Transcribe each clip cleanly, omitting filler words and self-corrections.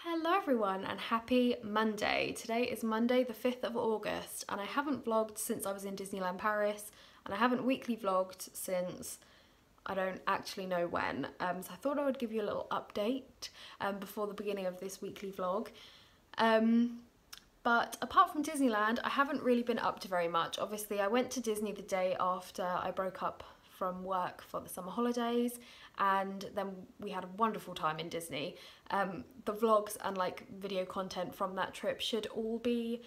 Hello everyone and happy Monday. Today is Monday the 5th of August and I haven't vlogged since I was in Disneyland Paris and I haven't weekly vlogged since I don't actually know when. So I thought I would give you a little update before the beginning of this weekly vlog. But apart from Disneyland, I haven't really been up to very much. Obviously I went to Disney the day after I broke up from work for the summer holidays, and then we had a wonderful time in Disney. The vlogs and like video content from that trip should all be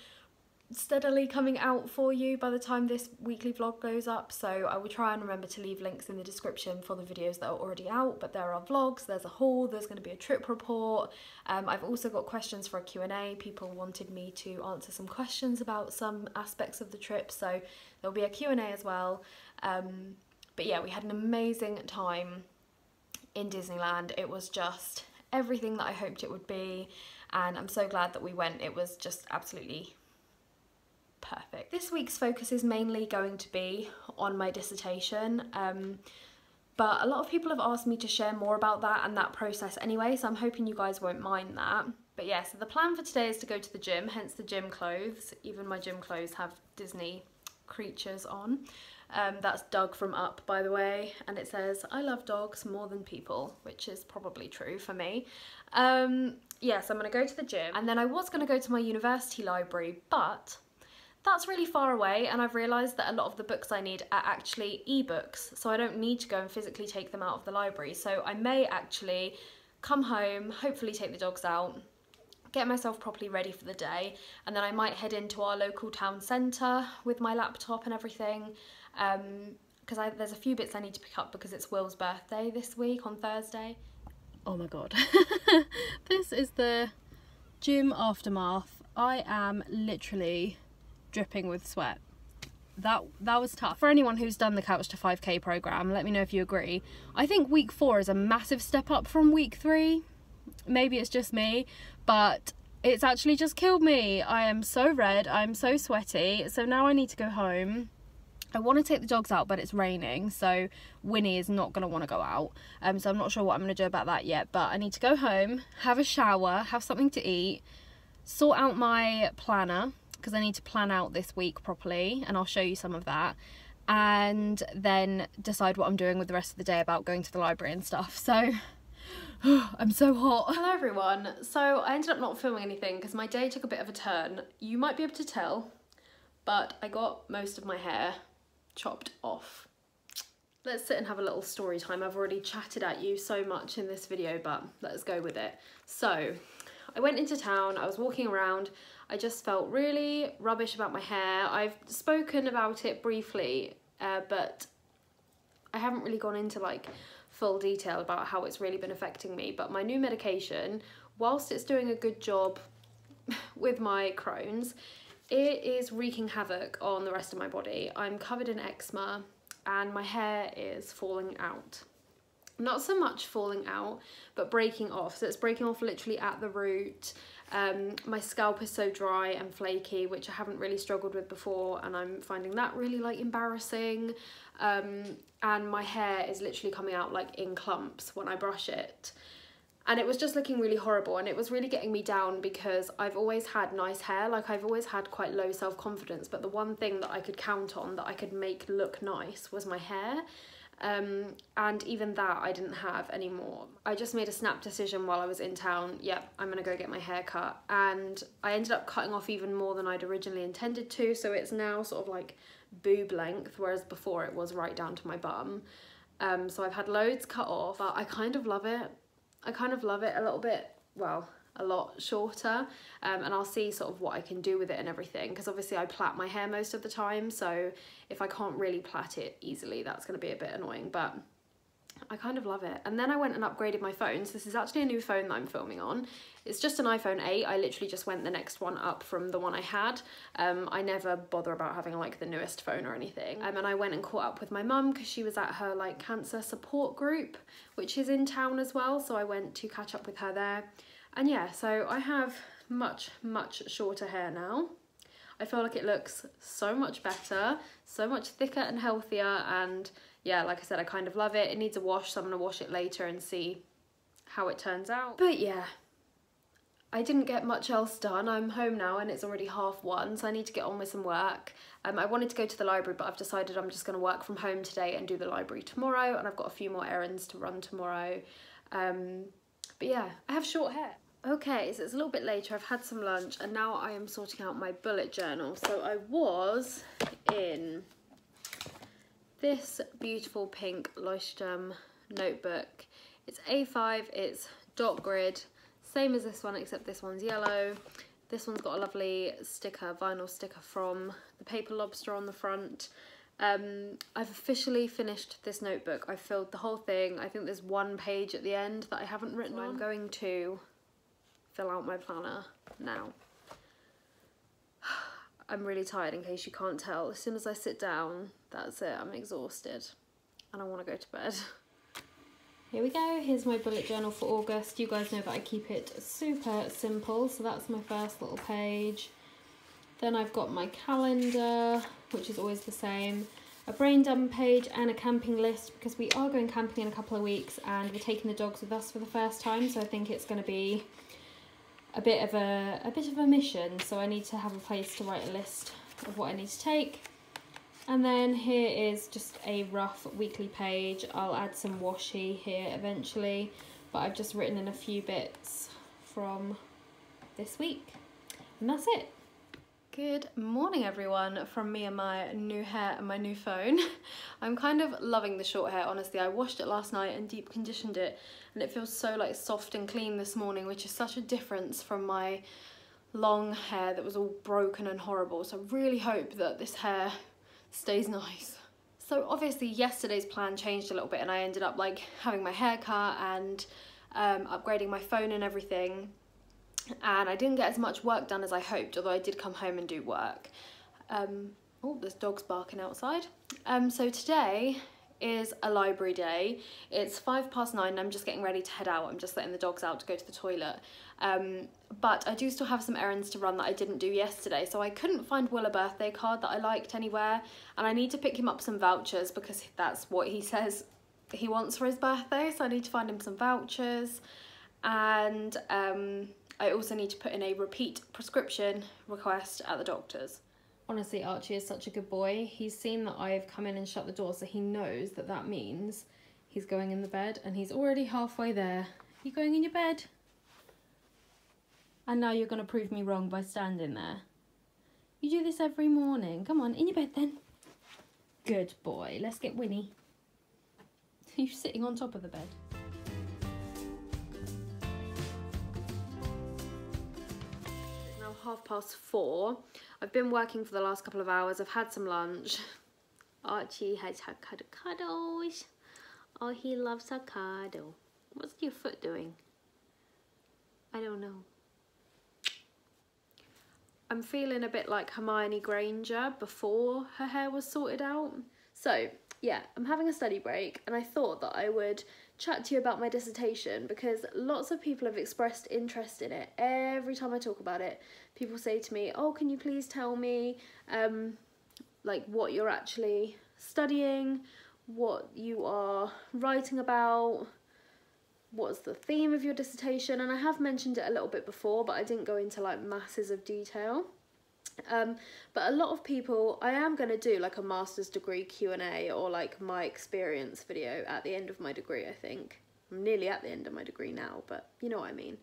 steadily coming out for you by the time this weekly vlog goes up, so I will try and remember to leave links in the description for the videos that are already out. But there are vlogs, there's a haul, there's going to be a trip report. I've also got questions for a Q&A. People wanted me to answer some questions about some aspects of the trip, so there'll be a Q&A as well. But yeah, we had an amazing time in Disneyland. It was just everything that I hoped it would be, and I'm so glad that we went. It was just absolutely perfect. This week's focus is mainly going to be on my dissertation, but a lot of people have asked me to share more about that and that process anyway, so I'm hoping you guys won't mind that. But yeah, so the plan for today is to go to the gym, hence the gym clothes. Even my gym clothes have Disney creatures on. That's Doug from Up, by the way, and it says, "I love dogs more than people," which is probably true for me. Yes, I'm gonna go to the gym, and then I was gonna go to my university library, but that's really far away, and I've realised that a lot of the books I need are actually ebooks, so I don't need to go and physically take them out of the library. So I may actually come home, hopefully take the dogs out, get myself properly ready for the day, and then I might head into our local town centre with my laptop and everything, because there's a few bits I need to pick up because it's Will's birthday this week on Thursday. Oh my god. This is the gym aftermath. I am literally dripping with sweat. That was tough. For anyone who's done the Couch to 5k program, let me know if you agree. I think week 4 is a massive step up from week 3. Maybe it's just me, but it's actually just killed me. I am so red, I'm so sweaty, so now I need to go home. I want to take the dogs out, but it's raining, so Winnie is not going to want to go out, so I'm not sure what I'm going to do about that yet. But I need to go home, have a shower, have something to eat, sort out my planner, because I need to plan out this week properly, and I'll show you some of that, and then decide what I'm doing with the rest of the day about going to the library and stuff. So I'm so hot. Hello everyone. So I ended up not filming anything because my day took a bit of a turn. You might be able to tell, but I got most of my hair chopped off. Let's sit and have a little story time. I've already chatted at you so much in this video, but let's go with it. So I went into town, I was walking around, I just felt really rubbish about my hair. I've spoken about it briefly, but I haven't really gone into like full detail about how it's really been affecting me. But my new medication, whilst it's doing a good job with my Crohn's, it is wreaking havoc on the rest of my body. I'm covered in eczema and my hair is falling out. Not so much falling out, but breaking off. So it's breaking off literally at the root. My scalp is so dry and flaky, which I haven't really struggled with before, and I'm finding that really like embarrassing. And my hair is literally coming out like in clumps when I brush it. And it was just looking really horrible, and it was really getting me down because I've always had nice hair. Like, I've always had quite low self-confidence, but the one thing that I could count on that I could make look nice was my hair. And even that I didn't have anymore. I just made a snap decision while I was in town. Yep, I'm gonna go get my hair cut, and I ended up cutting off even more than I'd originally intended to, so it's now sort of like boob length, whereas before it was right down to my bum. So I've had loads cut off, but I kind of love it. I kind of love it a little bit, well, a lot shorter, and I'll see sort of what I can do with it and everything, because obviously I plait my hair most of the time, so if I can't really plait it easily, that's going to be a bit annoying, but I kind of love it. And then I went and upgraded my phone. So this is actually a new phone that I'm filming on. It's just an iPhone 8. I literally just went the next one up from the one I had. I never bother about having like the newest phone or anything. And I went and caught up with my mum because she was at her like cancer support group, which is in town as well. So I went to catch up with her there. And yeah, so I have much, much shorter hair now. I feel like it looks so much better, so much thicker and healthier, and yeah, like I said, I kind of love it. It needs a wash, so I'm gonna wash it later and see how it turns out. But yeah, I didn't get much else done. I'm home now and it's already 1:30, so I need to get on with some work. I wanted to go to the library, but I've decided I'm just going to work from home today and do the library tomorrow, and I've got a few more errands to run tomorrow. But yeah, I have short hair. Okay, so it's a little bit later. I've had some lunch and now I am sorting out my bullet journal. So I was in this beautiful pink Leuchtturm notebook. It's A5, it's dot grid, same as this one except this one's yellow. This one's got a lovely sticker, vinyl sticker from the Paper Lobster on the front. I've officially finished this notebook. I've filled the whole thing. I think there's one page at the end that I haven't written on. I'm going to fill out my planner now. I'm really tired, in case you can't tell. As soon as I sit down, that's it, I'm exhausted and I want to go to bed. Here we go, here's my bullet journal for August. You guys know that I keep it super simple, so that's my first little page. Then I've got my calendar, which is always the same, a brain dump page and a camping list, because we are going camping in a couple of weeks and we're taking the dogs with us for the first time, so I think it's going to be a bit of a mission, so I need to have a place to write a list of what I need to take. And then here is just a rough weekly page. I'll add some washi here eventually, but I've just written in a few bits from this week, and that's it. Good morning everyone, from me and my new hair and my new phone. I'm kind of loving the short hair, honestly. I washed it last night and deep conditioned it and it feels so like soft and clean this morning, which is such a difference from my long hair that was all broken and horrible. So I really hope that this hair stays nice. So obviously yesterday's plan changed a little bit and I ended up like having my hair cut and upgrading my phone and everything. And I didn't get as much work done as I hoped, although I did come home and do work. Oh, there's dogs barking outside. So today is a library day. It's 9:05 and I'm just getting ready to head out. I'm just letting the dogs out to go to the toilet. But I do still have some errands to run that I didn't do yesterday. So I couldn't find Will a birthday card that I liked anywhere. And I need to pick him up some vouchers because that's what he says he wants for his birthday. So I need to find him some vouchers. And I also need to put in a repeat prescription request at the doctor's. Honestly, Archie is such a good boy. He's seen that I've come in and shut the door, so he knows that that means he's going in the bed, and he's already halfway there. You going in your bed? And now you're going to prove me wrong by standing there. You do this every morning. Come on, in your bed then. Good boy. Let's get Winnie. You're sitting on top of the bed. Now 4:30. I've been working for the last couple of hours. I've had some lunch. Archie has had cuddles. Oh, he loves a cuddle. What's your foot doing? I don't know. I'm feeling a bit like Hermione Granger before her hair was sorted out. So yeah, I'm having a study break and I thought that I would chat to you about my dissertation because lots of people have expressed interest in it. Every time I talk about it, people say to me, oh, can you please tell me like what you're actually studying, what you are writing about, what's the theme of your dissertation? And I have mentioned it a little bit before, but I didn't go into like masses of detail. But a lot of people, I am going to do like a master's degree Q&A or like my experience video at the end of my degree, I think. I'm nearly at the end of my degree now, but you know what I mean.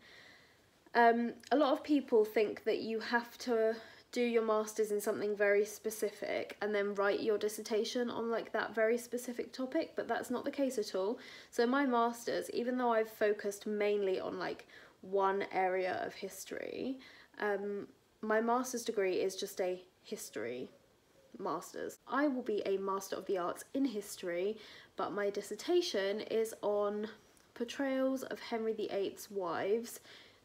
A lot of people think that you have to do your master's in something very specific and then write your dissertation on like that very specific topic, but that's not the case at all. So my master's, even though I've focused mainly on like one area of history, my master's degree is just a history master's. I will be a Master of the Arts in history, but my dissertation is on portrayals of Henry VIII's wives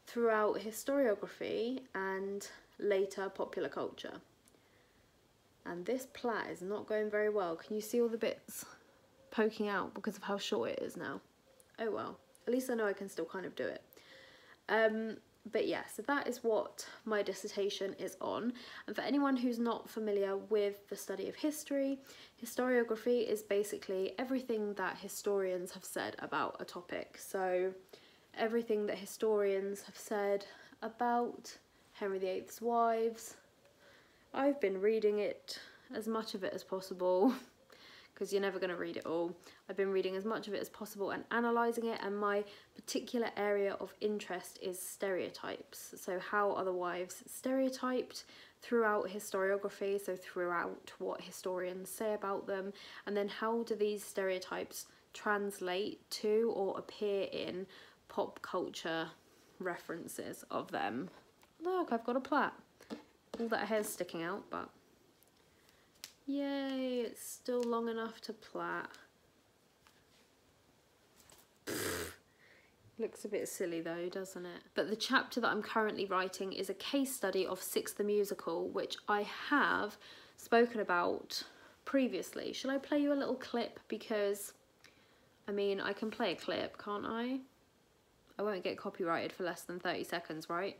throughout historiography and later popular culture. And this plait is not going very well. Can you see all the bits poking out because of how short it is now? Oh well, at least I know I can still kind of do it. But yeah, so that is what my dissertation is on. And for anyone who's not familiar with the study of history, historiography is basically everything that historians have said about a topic. So everything that historians have said about Henry VIII's wives. I've been reading it, as much of it as possible, because you're never going to read it all. I've been reading as much of it as possible and analysing it, and my particular area of interest is stereotypes. So how are the wives stereotyped throughout historiography, so throughout what historians say about them, and then how do these stereotypes translate to or appear in pop culture references of them. Look, I've got a plait. All that hair's sticking out, but yay, it's still long enough to plait. Looks a bit silly though, doesn't it? But the chapter that I'm currently writing is a case study of Six the Musical, which I have spoken about previously. Shall I play you a little clip? Because, I mean, I can play a clip, can't I? I won't get copyrighted for less than 30 seconds, right?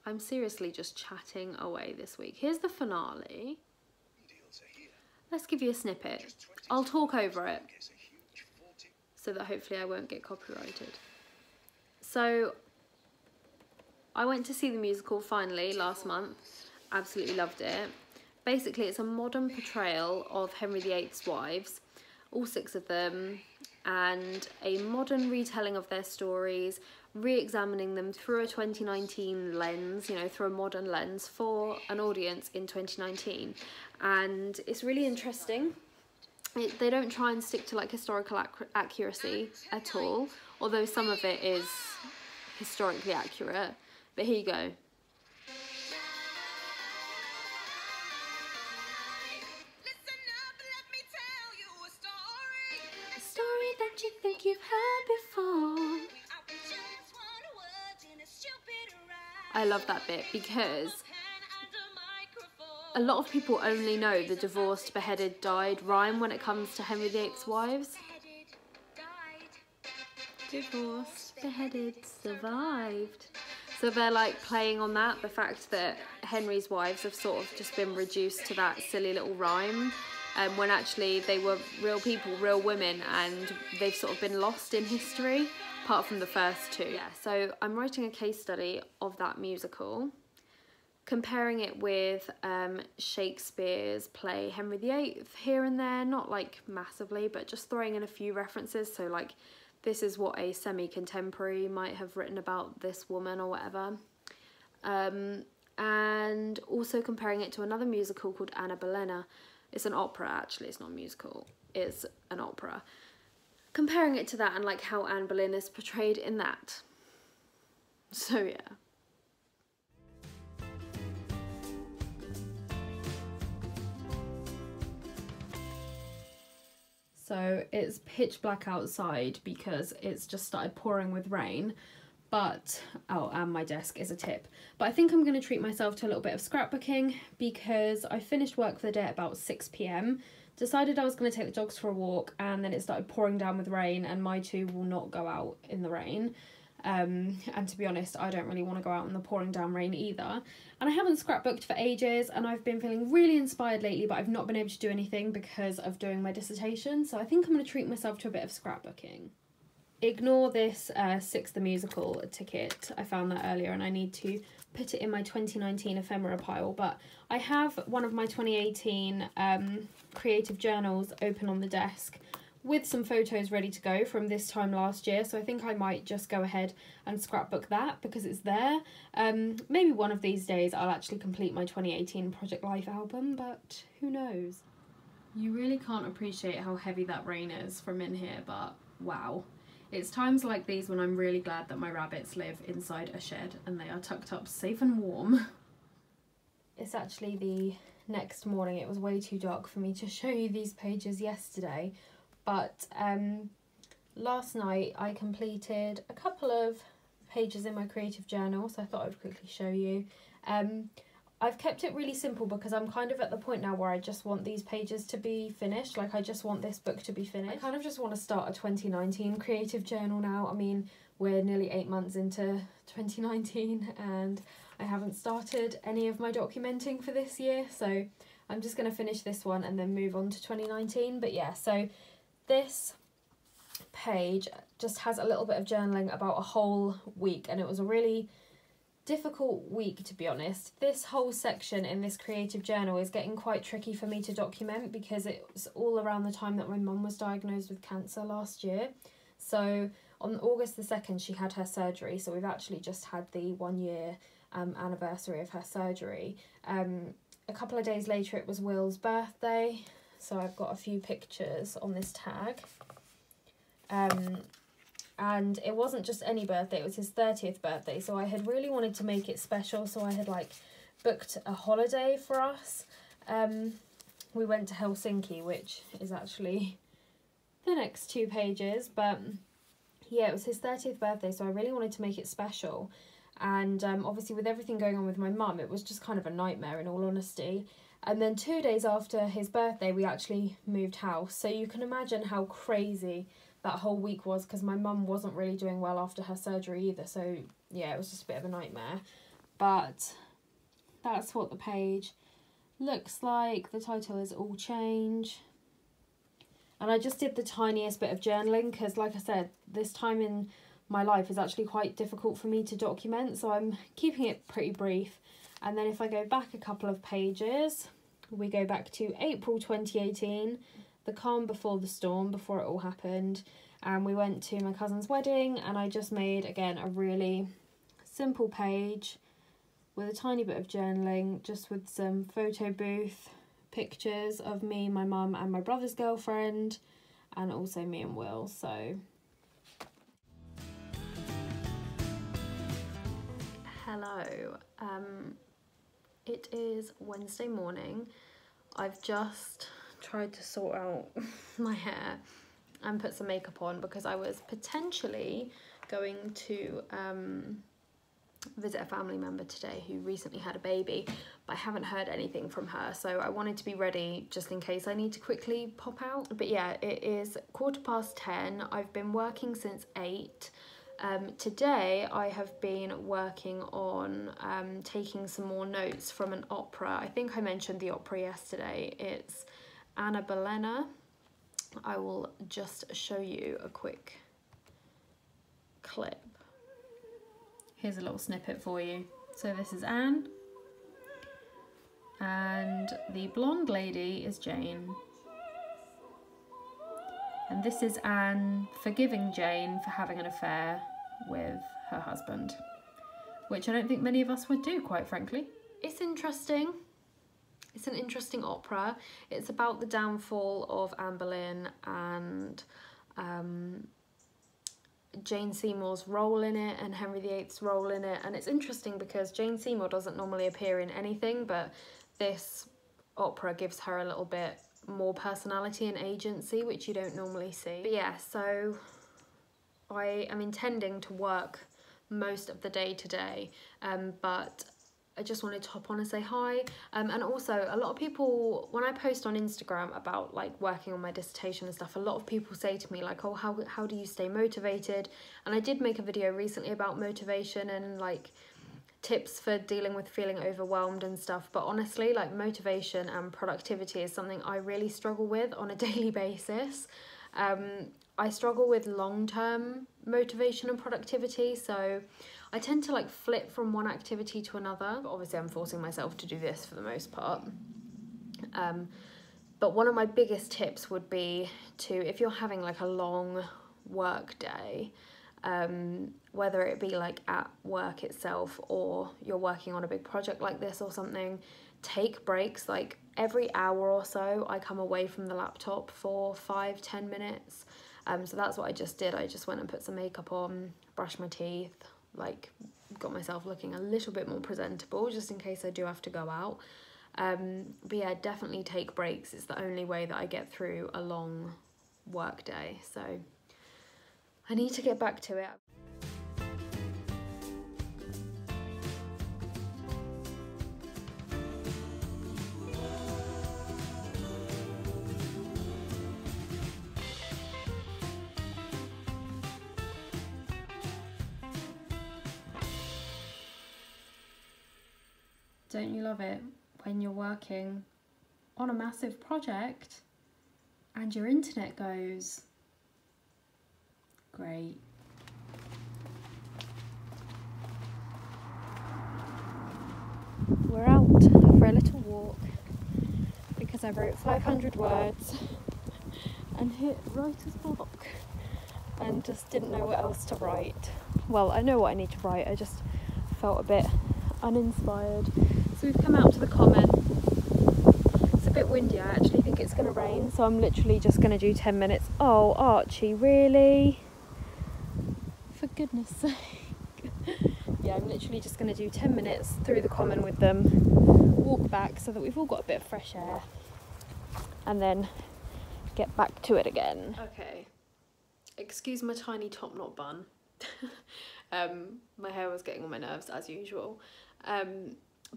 I'm seriously just chatting away this week. Here's the finale. Let's give you a snippet. I'll talk over it so that hopefully I won't get copyrighted. So, I went to see the musical finally last month. Absolutely loved it. Basically, it's a modern portrayal of Henry VIII's wives, all 6 of them, and a modern retelling of their stories, re-examining them through a 2019 lens, you know, through a modern lens for an audience in 2019. And it's really interesting. They don't try and stick to like historical accuracy at all, although some of it is historically accurate. But here you go. A story that you think you've heard before. I love that bit because a lot of people only know the divorced, beheaded, died rhyme when it comes to Henry VIII's wives. Divorced, beheaded, survived. So they're like playing on that, the fact that Henry's wives have sort of just been reduced to that silly little rhyme, when actually they were real people, real women, and they've sort of been lost in history, apart from the first 2. Yeah, so I'm writing a case study of that musical, comparing it with Shakespeare's play Henry VIII here and there, not like massively, but just throwing in a few references. So like, this is what a semi-contemporary might have written about this woman or whatever. And also comparing it to another musical called Anna Bolena. It's an opera, actually, it's not a musical, it's an opera. Comparing it to that and like how Anne Boleyn is portrayed in that. So yeah. So it's pitch black outside because it's just started pouring with rain, but, oh, and my desk is a tip. But I think I'm going to treat myself to a little bit of scrapbooking because I finished work for the day at about 6 PM, decided I was going to take the dogs for a walk, and then it started pouring down with rain, and my 2 will not go out in the rain. And to be honest, I don't really want to go out in the pouring down rain either. And I haven't scrapbooked for ages, and I've been feeling really inspired lately, but I've not been able to do anything because of doing my dissertation. So I think I'm going to treat myself to a bit of scrapbooking. Ignore this Six the Musical ticket. I found that earlier and I need to put it in my 2019 ephemera pile. But I have one of my 2018 creative journals open on the desk with some photos ready to go from this time last year, so I think I might just go ahead and scrapbook that because it's there. Maybe one of these days I'll actually complete my 2018 Project Life album, but who knows. You really can't appreciate how heavy that rain is from in here, but wow. It's times like these when I'm really glad that my rabbits live inside a shed and they are tucked up safe and warm. It's actually the next morning. It was way too dark for me to show you these pages yesterday. But last night I completed a couple of pages in my creative journal, so I thought I'd quickly show you. I've kept it really simple because I'm kind of at the point now where I just want these pages to be finished. Like, I just want this book to be finished. I kind of just want to start a 2019 creative journal now. I mean, we're nearly 8 months into 2019 and I haven't started any of my documenting for this year, so I'm just going to finish this one and then move on to 2019. But yeah, so this page just has a little bit of journaling about a whole week, and it was a really difficult week, to be honest. This whole section in this creative journal is getting quite tricky for me to document because it's all around the time that my mum was diagnosed with cancer last year. So on August the 2nd she had her surgery, so we've actually just had the 1 year anniversary of her surgery. A couple of days later it was Will's birthday, so I've got a few pictures on this tag. And it wasn't just any birthday, it was his 30th birthday, so I had really wanted to make it special, so I had like booked a holiday for us. We went to Helsinki, which is actually the next 2 pages, but yeah, it was his 30th birthday, so I really wanted to make it special. And obviously with everything going on with my mum, it was just kind of a nightmare in all honesty. And then 2 days after his birthday, we actually moved house, so you can imagine how crazy that whole week was, because my mum wasn't really doing well after her surgery either, so yeah, it was just a bit of a nightmare. But that's what the page looks like. The title is All Change. And I just did the tiniest bit of journaling because, like I said, this time in my life is actually quite difficult for me to document, so I'm keeping it pretty brief. And then if I go back a couple of pages, we go back to April 2018, the calm before the storm, before it all happened, and we went to my cousin's wedding, and I just made, again, a really simple page with a tiny bit of journaling, just with some photo booth pictures of me, my mum and my brother's girlfriend, and also me and Will. So hello, it is Wednesday morning. I've just tried to sort out my hair and put some makeup on because I was potentially going to visit a family member today who recently had a baby, but I haven't heard anything from her, so I wanted to be ready just in case I need to quickly pop out. But yeah, it is 10:15. I've been working since 8. Today I have been working on taking some more notes from an opera. I think I mentioned the opera yesterday. It's Anna Bolena. I will just show you a quick clip. Here's a little snippet for you. So this is Anne, and the blonde lady is Jane. And this is Anne forgiving Jane for having an affair with her husband, which I don't think many of us would do, quite frankly. It's interesting. It's an interesting opera. It's about the downfall of Anne Boleyn and Jane Seymour's role in it and Henry VIII's role in it. And it's interesting because Jane Seymour doesn't normally appear in anything, but this opera gives her a little bit more personality and agency, which you don't normally see. But yeah, so I am intending to work most of the day today, but I just wanted to hop on and say hi. And also, a lot of people, when I post on Instagram about like working on my dissertation and stuff, a lot of people say to me like, oh, how do you stay motivated? And I did make a video recently about motivation and like tips for dealing with feeling overwhelmed and stuff, but honestly, like, motivation and productivity is something I really struggle with on a daily basis. I struggle with long-term motivation and productivity, so I tend to like flip from one activity to another, but obviously I'm forcing myself to do this for the most part. But one of my biggest tips would be to, if you're having like a long work day, whether it be like at work itself or you're working on a big project like this or something, take breaks. Like every hour or so I come away from the laptop for 5-10 minutes. So that's what I just did. I just went and put some makeup on, brushed my teeth, like got myself looking a little bit more presentable just in case I do have to go out. But yeah, definitely take breaks. It's the only way that I get through a long work day. So I need to get back to it. Don't you love it when you're working on a massive project and your internet goes? Great. We're out for a little walk because I wrote 500 words and hit writer's block and just didn't know what else to write. Well, I know what I need to write, I just felt a bit uninspired. So we've come out to the common. It's a bit windy, I actually think it's going to rain, so I'm literally just going to do 10 minutes. Oh, Archie, really? For goodness sake. Yeah, I'm literally just going to do 10 minutes through the common with them, walk back so that we've all got a bit of fresh air, and then get back to it again. Okay, excuse my tiny top knot bun. My hair was getting on my nerves as usual,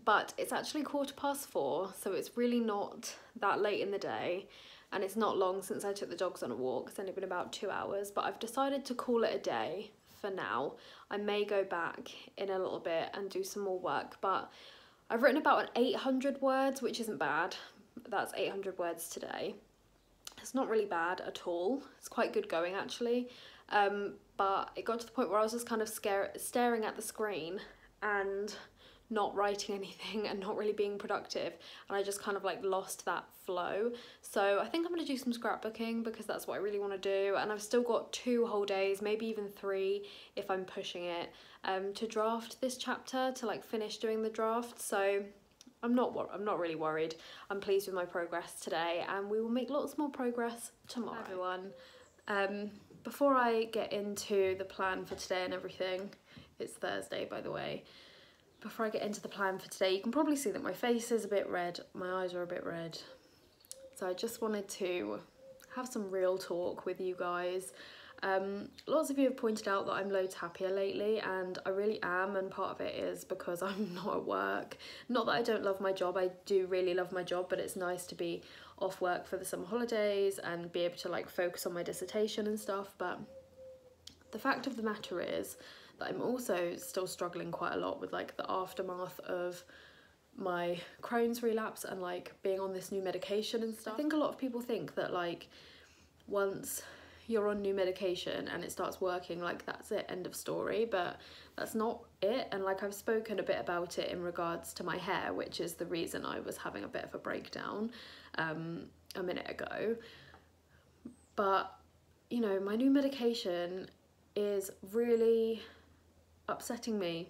but it's actually 4:15, so it's really not that late in the day, and it's not long since I took the dogs on a walk. It's only been about 2 hours, but I've decided to call it a day for now. I may go back in a little bit and do some more work, but I've written about 800 words, which isn't bad. That's 800 words today. It's not really bad at all. It's quite good going actually, but it got to the point where I was just kind of staring at the screen and not writing anything and not really being productive, and I just kind of like lost that flow. So I think I'm going to do some scrapbooking because that's what I really want to do, and I've still got 2 whole days, maybe even 3 if I'm pushing it, to draft this chapter, to like finish doing the draft. So I'm not really worried. I'm pleased with my progress today, and we will make lots more progress tomorrow. Hi everyone. Before I get into the plan for today and everything, it's Thursday by the way. Before I get into the plan for today, you can probably see that my face is a bit red, my eyes are a bit red. So I just wanted to have some real talk with you guys. Lots of you have pointed out that I'm loads happier lately, and I really am, and part of it is because I'm not at work. Not that I don't love my job, I do really love my job, but it's nice to be off work for the summer holidays and be able to like focus on my dissertation and stuff. But the fact of the matter is that I'm also still struggling quite a lot with like the aftermath of my Crohn's relapse and like being on this new medication and stuff. I think a lot of people think that like once you're on new medication and it starts working, like that's it, end of story, but that's not it. And like I've spoken a bit about it in regards to my hair, which is the reason I was having a bit of a breakdown a minute ago. But you know, my new medication is really upsetting me.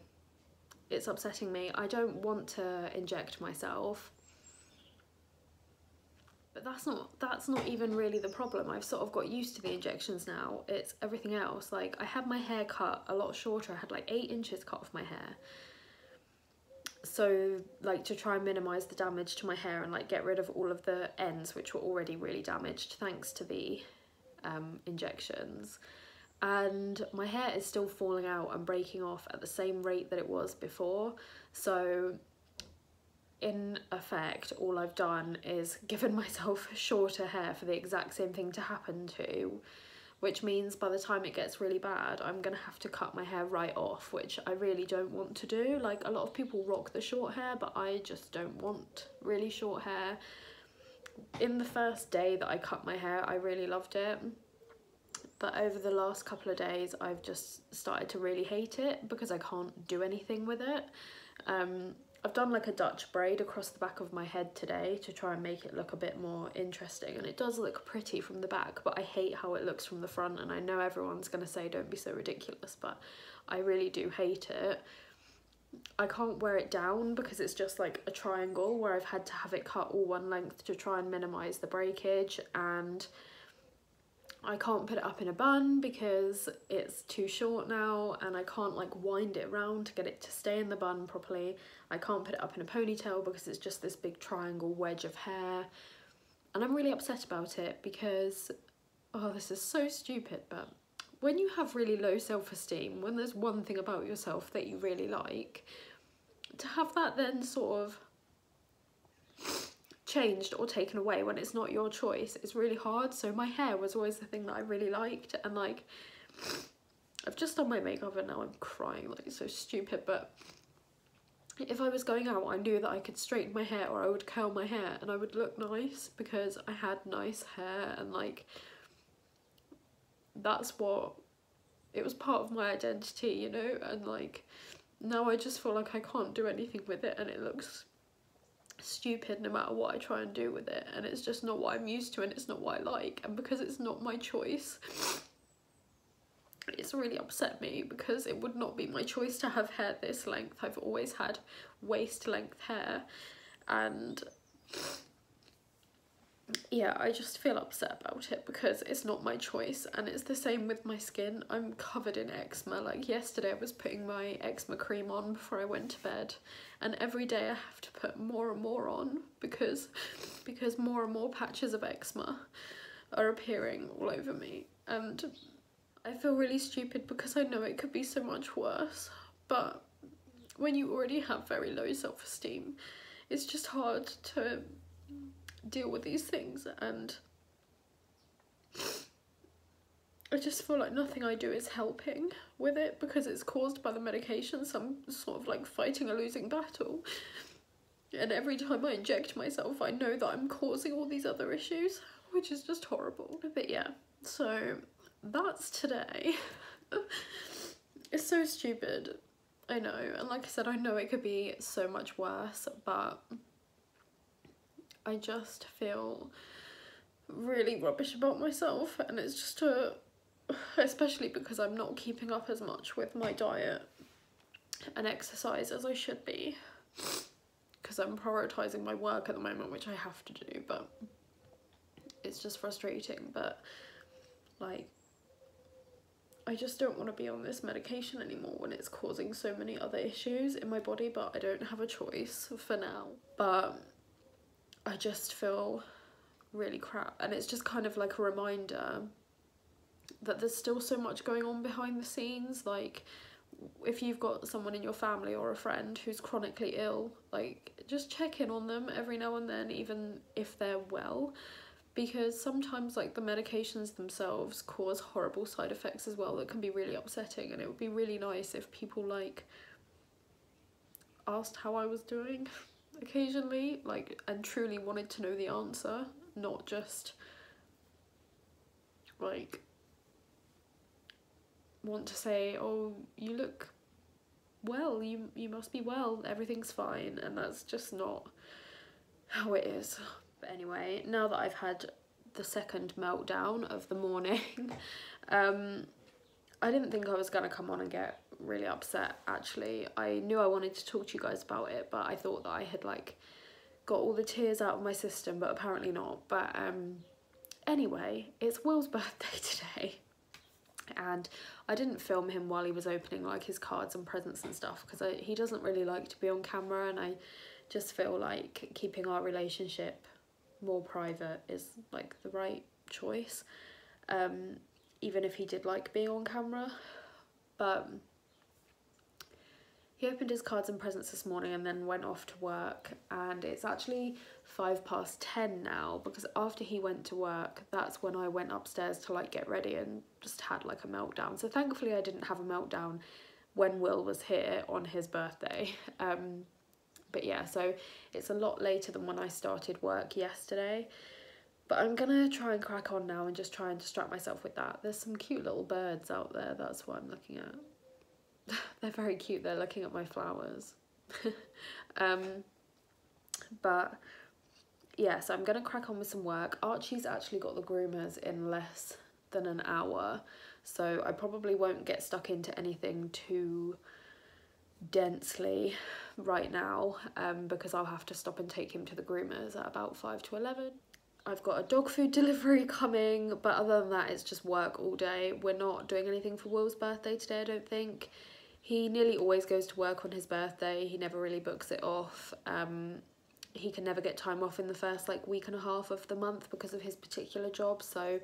It's upsetting me. I don't want to inject myself, but that's not even really the problem. I've sort of got used to the injections now. It's everything else. Like I had my hair cut a lot shorter. I had like 8 inches cut off my hair, so like to try and minimize the damage to my hair and like get rid of all of the ends which were already really damaged thanks to the injections. And my hair is still falling out and breaking off at the same rate that it was before. So in effect, all I've done is given myself shorter hair for the exact same thing to happen to, which means by the time it gets really bad, I'm gonna have to cut my hair right off, which I really don't want to do. Like a lot of people rock the short hair, but I just don't want really short hair. In the first day that I cut my hair, I really loved it. But over the last couple of days, I've just started to really hate it because I can't do anything with it. I've done like a Dutch braid across the back of my head today to try and make it look a bit more interesting, and it does look pretty from the back, but I hate how it looks from the front, and I know everyone's going to say don't be so ridiculous, but I really do hate it. I can't wear it down because it's just like a triangle where I've had to have it cut all one length to try and minimise the breakage, and I can't put it up in a bun because it's too short now, and I can't like wind it around to get it to stay in the bun properly. I can't put it up in a ponytail because it's just this big triangle wedge of hair, and I'm really upset about it because, oh, this is so stupid, but when you have really low self-esteem, when there's one thing about yourself that you really like, to have that then sort of changed or taken away when it's not your choice is really hard. So my hair was always the thing that I really liked, and like I've just done my makeup and now I'm crying, like it's so stupid, but if I was going out I knew that I could straighten my hair or I would curl my hair and I would look nice because I had nice hair, and like that's what it was part of my identity, you know, and like now I just feel like I can't do anything with it, and it looks stupid no matter what I try and do with it, and it's just not what I'm used to, and it's not what I like. And because it's not my choice, it's really upset me, because it would not be my choice to have hair this length. I've always had waist length hair, and yeah, I just feel upset about it because it's not my choice. And it's the same with my skin. I'm covered in eczema. Like yesterday I was putting my eczema cream on before I went to bed, and every day I have to put more and more on because more and more patches of eczema are appearing all over me. And I feel really stupid because I know it could be so much worse, but when you already have very low self-esteem, it's just hard to deal with these things. And I just feel like nothing I do is helping with it because it's caused by the medication, so I'm sort of like fighting a losing battle. And every time I inject myself, I know that I'm causing all these other issues, which is just horrible. But yeah, so that's today. It's so stupid, I know, and like I said, I know it could be so much worse, but I just feel really rubbish about myself, and it's just especially because I'm not keeping up as much with my diet and exercise as I should be, because I'm prioritising my work at the moment, which I have to do, but it's just frustrating. But like, I just don't want to be on this medication anymore when it's causing so many other issues in my body, but I don't have a choice for now. But I just feel really crap, and it's just kind of like a reminder that there's still so much going on behind the scenes. Like, if you've got someone in your family or a friend who's chronically ill, like, just check in on them every now and then, even if they're well, because sometimes like the medications themselves cause horrible side effects as well that can be really upsetting. And it would be really nice if people like asked how I was doing occasionally, like, and truly wanted to know the answer, not just like want to say, oh, you look well, you must be well, everything's fine, and that's just not how it is. But anyway, now that I've had the second meltdown of the morning, I didn't think I was gonna come on and get really upset. Actually, I knew I wanted to talk to you guys about it, but I thought that I had like got all the tears out of my system, but apparently not. But anyway, it's Will's birthday today, and I didn't film him while he was opening like his cards and presents and stuff, because he doesn't really like to be on camera, and I just feel like keeping our relationship more private is like the right choice, even if he did like being on camera. But he opened his cards and presents this morning and then went off to work, and it's actually 10:05 now, because after he went to work, that's when I went upstairs to like get ready and just had like a meltdown. So thankfully I didn't have a meltdown when Will was here on his birthday. But yeah, so it's a lot later than when I started work yesterday, but I'm gonna try and crack on now and just try and distract myself with that. There's some cute little birds out there, that's what I'm looking at. They're very cute, they're looking at my flowers. But yeah, so I'm gonna crack on with some work. Archie's actually got the groomers in less than an hour, so I probably won't get stuck into anything too densely right now, because I'll have to stop and take him to the groomers at about 5 to 11. I've got a dog food delivery coming, but other than that, it's just work all day. We're not doing anything for Will's birthday today, I don't think. He nearly always goes to work on his birthday. He never really books it off. He can never get time off in the first like week and a half of the month because of his particular job, so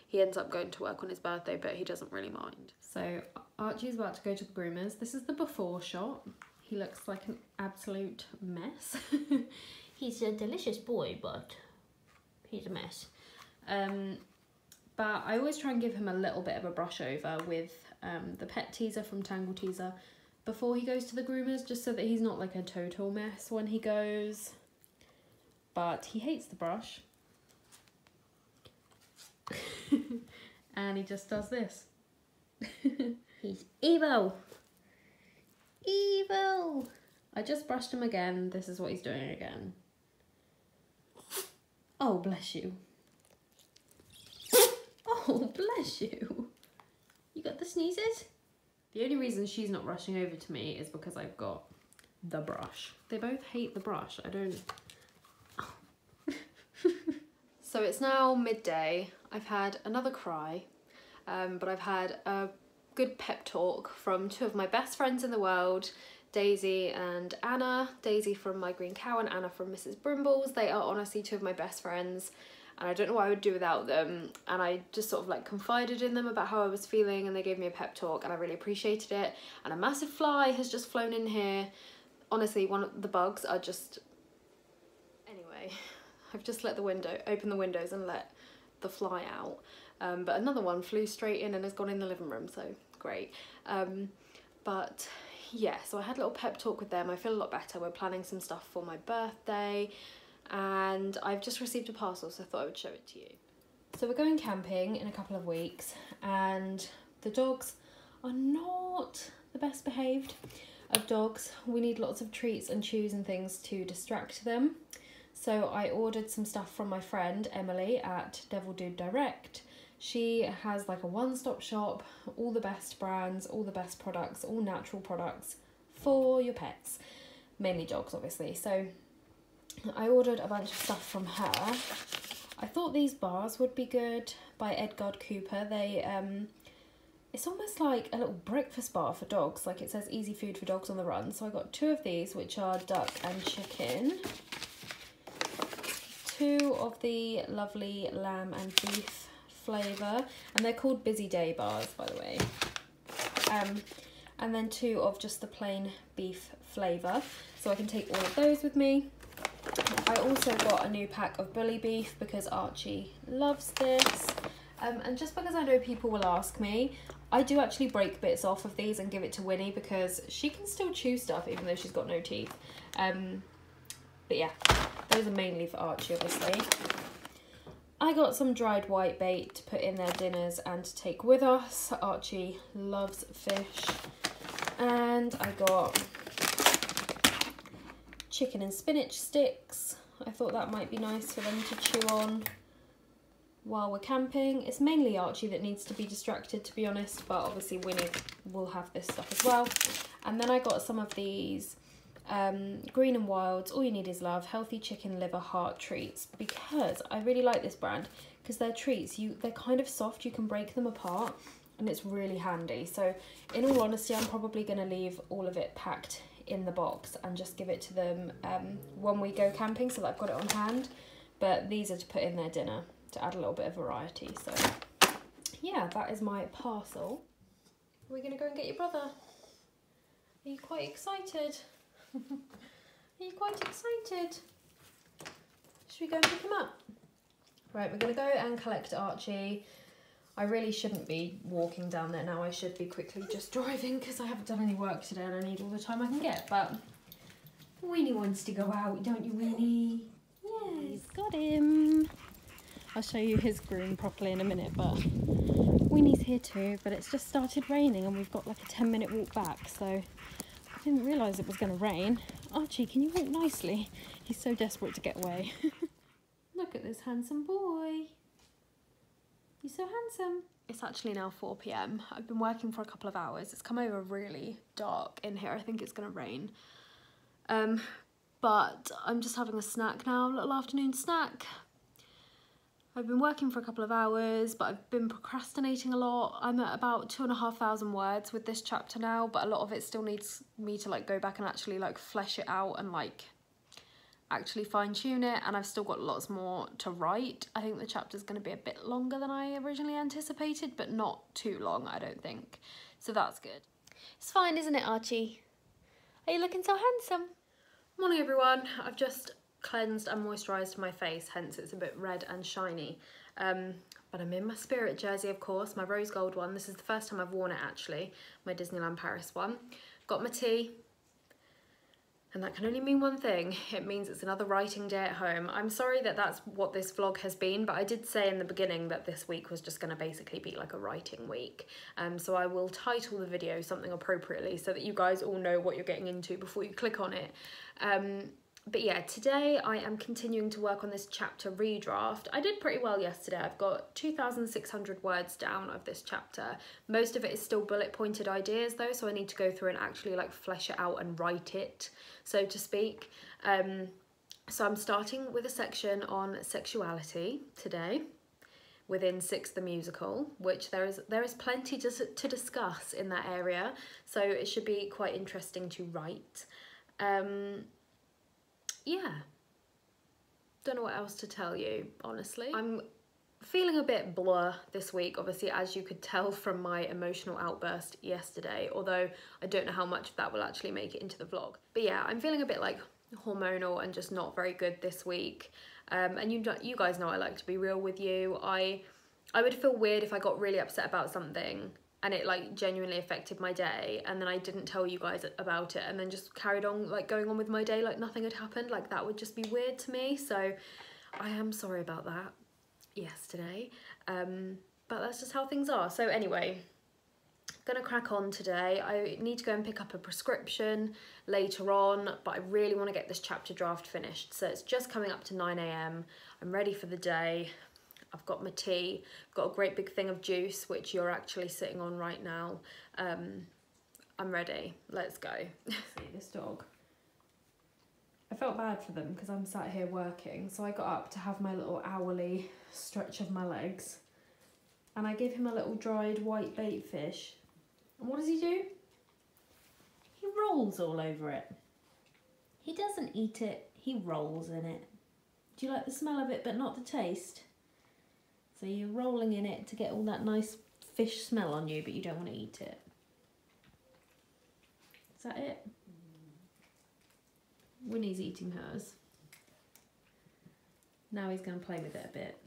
he ends up going to work on his birthday, but he doesn't really mind. So Archie's about to go to the groomers. This is the before shot. He looks like an absolute mess. He's a delicious boy, but he's a mess. But I always try and give him a little bit of a brush over with the pet teaser from Tangle Teaser before he goes to the groomers, just so that he's not like a total mess when he goes. But he hates the brush. And he just does this. He's evil. Evil. I just brushed him again. This is what he's doing again. Oh, bless you. Oh, bless you. You got the sneezes? The only reason she's not rushing over to me is because I've got the brush. They both hate the brush. I don't... Oh. So it's now midday. I've had another cry, but I've had a good pep talk from two of my best friends in the world, Daisy and Anna. Daisy from My Green Cow and Anna from Mrs. Brimble's. They are honestly two of my best friends, and I don't know what I would do without them. And I just sort of like confided in them about how I was feeling, and they gave me a pep talk, and I really appreciated it. And a massive fly has just flown in here. Honestly, one of the bugs are just... Anyway, I've just let the window, open the windows and let the fly out. But another one flew straight in and has gone in the living room, so great. But yeah, so I had a little pep talk with them. I feel a lot better. We're planning some stuff for my birthday, and I've just received a parcel, so I thought I would show it to you. So we're going camping in a couple of weeks, and the dogs are not the best behaved of dogs. We need lots of treats and chews and things to distract them. So I ordered some stuff from my friend Emily at Devil Dude Direct. She has like a one-stop shop, all the best brands, all the best products, all natural products for your pets, mainly dogs obviously. So I ordered a bunch of stuff from her. I thought these bars would be good by Edgard Cooper. They it's almost like a little breakfast bar for dogs, like it says easy food for dogs on the run. So I got two of these, which are duck and chicken. Two of the lovely lamb and beef flavour, and they're called Busy Day bars, by the way. And then two of just the plain beef flavour, so I can take all of those with me. I also got a new pack of bully beef because Archie loves this. And just because I know people will ask me, I do actually break bits off of these and give it to Winnie because she can still chew stuff even though she's got no teeth. But yeah, those are mainly for Archie, obviously. I got some dried whitebait to put in their dinners and to take with us. Archie loves fish. And I got chicken and spinach sticks. I thought that might be nice for them to chew on while we're camping. It's mainly Archie that needs to be distracted, to be honest, but obviously Winnie will have this stuff as well. And then I got some of these Green and Wild's All You Need Is Love healthy chicken liver heart treats, because I really like this brand because their treats, they're kind of soft, you can break them apart and it's really handy. So in all honesty, I'm probably going to leave all of it packed in the box and just give it to them when we go camping so that I've got it on hand. But these are to put in their dinner to add a little bit of variety. So yeah, that is my parcel. Are we going to go and get your brother? Are you quite excited? Are you quite excited? Should we go and pick him up? Right, we're going to go and collect Archie. I really shouldn't be walking down there now. I should be quickly just driving because I haven't done any work today and I need all the time I can get. But Winnie wants to go out, don't you, Winnie? Yes. Got him. I'll show you his groom properly in a minute, but Winnie's here too, but it's just started raining and we've got like a 10-minute walk back, so I didn't realise it was going to rain. Archie, can you walk nicely? He's so desperate to get away. Look at this handsome boy. You're so handsome. It's actually now 4 PM. I've been working for a couple of hours. It's come over really dark in here. I think it's going to rain. But I'm just having a snack now, a little afternoon snack. I've been working for a couple of hours, but I've been procrastinating a lot. I'm at about 2,500 words with this chapter now, but a lot of it still needs me to like go back and actually like flesh it out and like actually fine tune it, and I've still got lots more to write. I think the chapter's going to be a bit longer than I originally anticipated, but not too long, I don't think. So that's good. It's fine, isn't it, Archie? Are you looking so handsome? Morning, everyone. I've just cleansed and moisturised my face, hence it's a bit red and shiny. But I'm in my Spirit jersey, of course, my rose gold one. This is the first time I've worn it, actually, my Disneyland Paris one. Got my tea. And that can only mean one thing. It means it's another writing day at home. I'm sorry that that's what this vlog has been, but I did say in the beginning that this week was just going to basically be like a writing week. So I will title the video something appropriately so that you guys all know what you're getting into before you click on it. But yeah, today I am continuing to work on this chapter redraft. I did pretty well yesterday. I've got 2,600 words down of this chapter. Most of it is still bullet pointed ideas though, so I need to go through and actually like flesh it out and write it, so to speak. So I'm starting with a section on sexuality today within Six the Musical, which there is plenty to discuss in that area, so it should be quite interesting to write. Yeah, don't know what else to tell you, honestly. I'm feeling a bit blur this week, obviously, as you could tell from my emotional outburst yesterday, although I don't know how much of that will actually make it into the vlog. But yeah, I'm feeling a bit like hormonal and just not very good this week. And you guys know I like to be real with you. I would feel weird if I got really upset about something and it like genuinely affected my day, and then I didn't tell you guys about it and then just carried on like going on with my day like nothing had happened. Like that would just be weird to me, so I am sorry about that yesterday, but that's just how things are. So anyway, gonna crack on today. I need to go and pick up a prescription later on, but I really want to get this chapter draft finished, so it's just coming up to 9 AM. I'm ready for the day. I've got my tea, I've got a great big thing of juice, which you're actually sitting on right now. I'm ready, let's go. See this dog. I felt bad for them because I'm sat here working, so I got up to have my little hourly stretch of my legs, and I gave him a little dried white bait fish. And what does he do? He rolls all over it. He doesn't eat it, he rolls in it. Do you like the smell of it but not the taste? So you're rolling in it to get all that nice fish smell on you, but you don't want to eat it. Is that it? Winnie's eating hers. Now he's going to play with it a bit.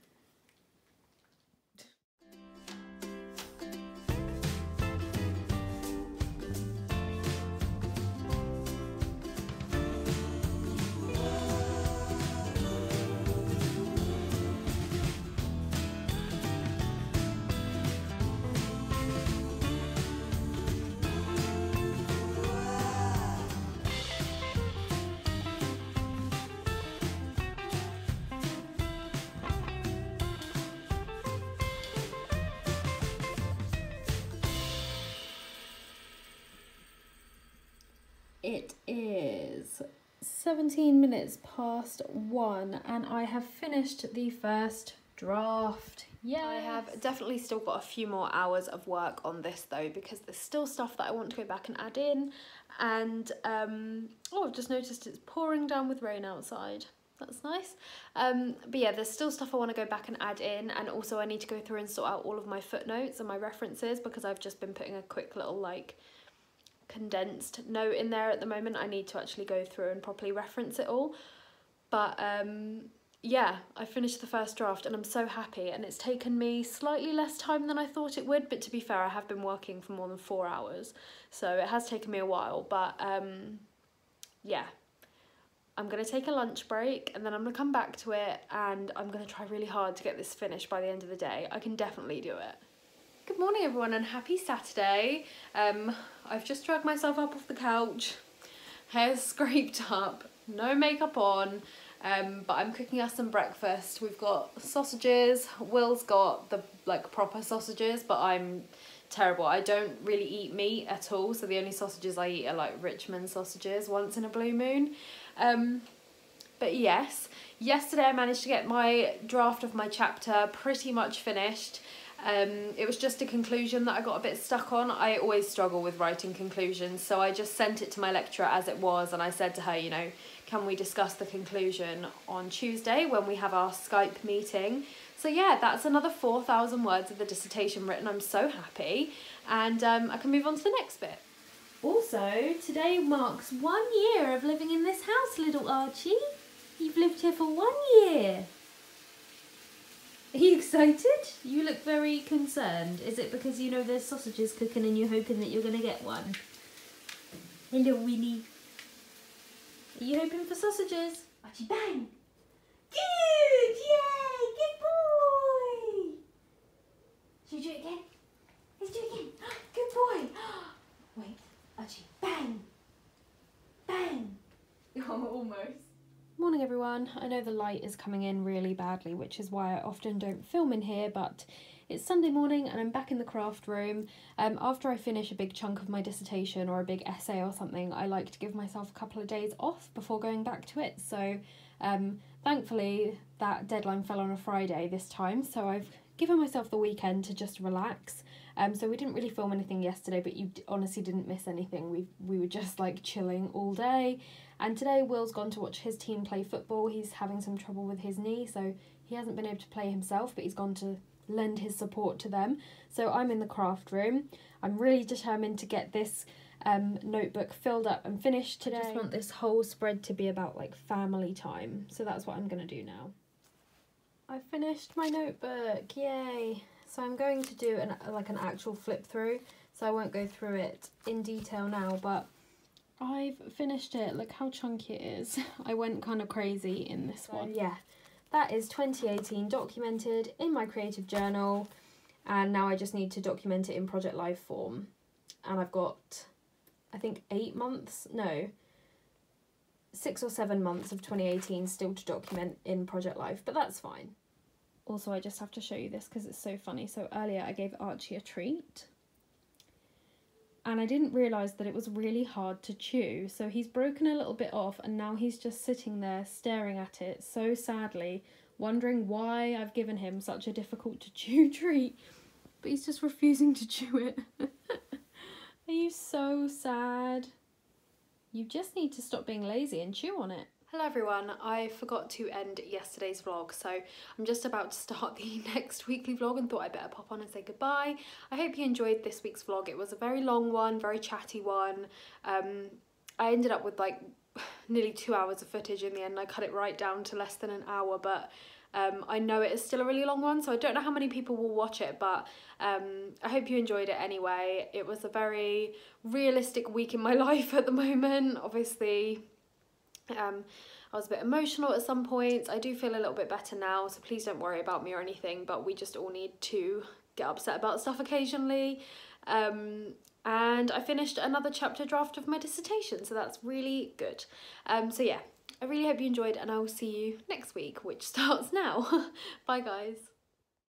It is 17 minutes past 1 and I have finished the first draft. Yeah, I have definitely still got a few more hours of work on this though, because there's still stuff that I want to go back and add in, and oh, I've just noticed it's pouring down with rain outside. That's nice. But yeah, there's still stuff I want to go back and add in, and also I need to go through and sort out all of my footnotes and my references, because I've just been putting a quick little like condensed note in there at the moment. I need to actually go through and properly reference it all. But yeah, I finished the first draft and I'm so happy, and it's taken me slightly less time than I thought it would, but to be fair, I have been working for more than 4 hours, so it has taken me a while. But yeah, I'm gonna take a lunch break and then I'm gonna come back to it, and I'm gonna try really hard to get this finished by the end of the day. I can definitely do it. Good morning everyone and happy Saturday. I've just dragged myself up off the couch, hair's scraped up, no makeup on, but I'm cooking us some breakfast. We've got sausages. Will's got the like proper sausages, but I'm terrible. I don't really eat meat at all, so the only sausages I eat are like Richmond sausages once in a blue moon. But yes, yesterday I managed to get my draft of my chapter pretty much finished. It was just a conclusion that I got a bit stuck on. I always struggle with writing conclusions, so I just sent it to my lecturer as it was, and I said to her, you know, can we discuss the conclusion on Tuesday when we have our Skype meeting? So yeah, that's another 4,000 words of the dissertation written. I'm so happy, and I can move on to the next bit. Also, today marks 1 year of living in this house, little Archie. You've lived here for 1 year. Are you excited? You look very concerned. Is it because you know there's sausages cooking and you're hoping that you're going to get one? Hello, Winnie. Are you hoping for sausages? Archie, bang! Good! Yay! Good boy! Should we do it again? Let's do it again. Good boy! Wait, Archie, bang! Bang! Oh, almost. Morning everyone. I know the light is coming in really badly, which is why I often don't film in here, but it's Sunday morning and I'm back in the craft room. After I finish a big chunk of my dissertation or a big essay or something, I like to give myself a couple of days off before going back to it. So thankfully that deadline fell on a Friday this time, so I've given myself the weekend to just relax. So we didn't really film anything yesterday, but you honestly didn't miss anything. We were just like chilling all day. And today Will's gone to watch his team play football. He's having some trouble with his knee, so he hasn't been able to play himself, but he's gone to lend his support to them. So I'm in the craft room. I'm really determined to get this notebook filled up and finished today. I just want this whole spread to be about like family time. So that's what I'm going to do now. I finished my notebook, yay! So I'm going to do an actual flip through, so I won't go through it in detail now, but I've finished it. Look how chunky it is. I went kind of crazy in this one. Yeah, that is 2018 documented in my creative journal, and now I just need to document it in Project Life form. And I've got, I think 6 or 7 months of 2018 still to document in Project Life, but that's fine. Also, I just have to show you this because it's so funny. So earlier I gave Archie a treat and I didn't realise that it was really hard to chew. So he's broken a little bit off and now he's just sitting there staring at it so sadly, wondering why I've given him such a difficult to chew treat. But he's just refusing to chew it. Are you so sad? You just need to stop being lazy and chew on it. Hello everyone, I forgot to end yesterday's vlog, so I'm just about to start the next weekly vlog and thought I'd better pop on and say goodbye. I hope you enjoyed this week's vlog. It was a very long one, very chatty one. I ended up with like nearly 2 hours of footage in the end. I cut it right down to less than an hour, but I know it is still a really long one, so I don't know how many people will watch it, but I hope you enjoyed it anyway. It was a very realistic week in my life at the moment. Obviously, I was a bit emotional at some points. I do feel a little bit better now, so please don't worry about me or anything, but we just all need to get upset about stuff occasionally. And I finished another chapter draft of my dissertation, so that's really good. So yeah, I really hope you enjoyed and I will see you next week, which starts now. Bye guys.